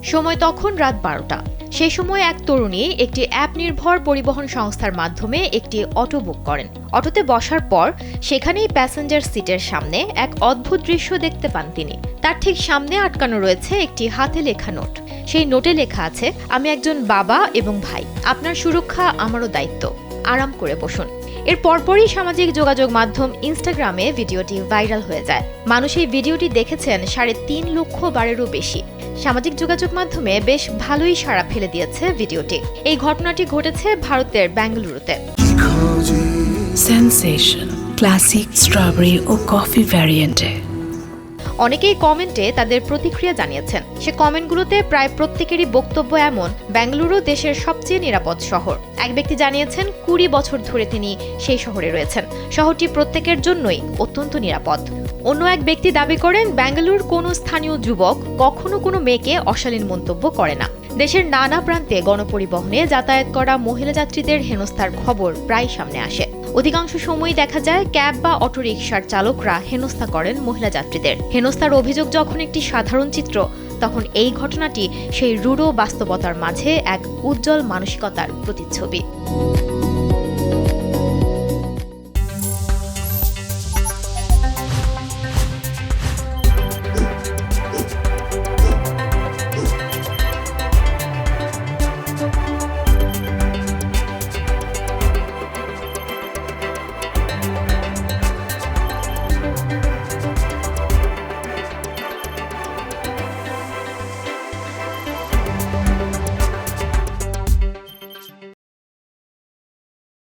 সময় তখন রাত 12টা। সেই সময় এক তরুণী একটি অ্যাপ নির্ভর পরিবহন সংস্থার মাধ্যমে একটি অটো বুক করেন। অটোতে বসার পর সেখানেই প্যাসেঞ্জার সিটের সামনে এক অদ্ভুত দৃশ্য দেখতে পান তিনি। তার ঠিক সামনে আটকানো রয়েছে একটি হাতে লেখা নোট। সেই নোটে লেখা আছে, আমি একজন বাবা এবং ভাই, আপনার সুরক্ষা আমারও দায়িত্ব, আরাম করে বসুন। এর পরপরই সামাজিক যোগাযোগ মাধ্যম ইনস্টাগ্রামে ভিডিওটি ভাইরাল হয়ে যায়। মানুষ এই ভিডিওটি দেখেছেন 3.5 লক্ষ বারেরও বেশি। সামাজিক যোগাযোগ মাধ্যমে বেশ ভালোই সাড়া ফেলে দিয়েছে ভিডিওটি। এই ঘটনাটি ঘটেছে ভারতের বেঙ্গালুরুতে। সেনসেশন ক্লাসিক স্ট্রবেরি ও কফি ভ্যারিয়েন্টে। অনেকেই কমেন্টে তাদের প্রতিক্রিয়া জানিয়েছেন। সে কমেন্টগুলোতে প্রায় প্রত্যেকেরই বক্তব্য এমন, বেঙ্গালুরু দেশের সবচেয়ে নিরাপদ শহর। এক ব্যক্তি জানিয়েছেন 20 বছর ধরে তিনি সেই শহরে রয়েছেন। শহরটি প্রত্যেকের জন্যই অত্যন্ত নিরাপদ। অন্য এক ব্যক্তি দাবি করেন, বেঙ্গালুরুর কোনো স্থানীয় যুবক কখনো কোনো মেয়েকে অশালীন মন্তব্য করে না। দেশের নানা প্রান্তে গণপরিবহনে যাতায়াত করা মহিলা যাত্রীদের হেনস্থার খবর প্রায় সামনে আসে। অধিকাংশ সময়ই দেখা যায় ক্যাব বা অটোরিকশার চালকরা হেনস্থা করেন মহিলা যাত্রীদের। হেনস্থার অভিযোগ যখন একটি সাধারণ চিত্র, তখন এই ঘটনাটি সেই রূঢ় বাস্তবতার মাঝে এক উজ্জ্বল মানসিকতার প্রতিচ্ছবি।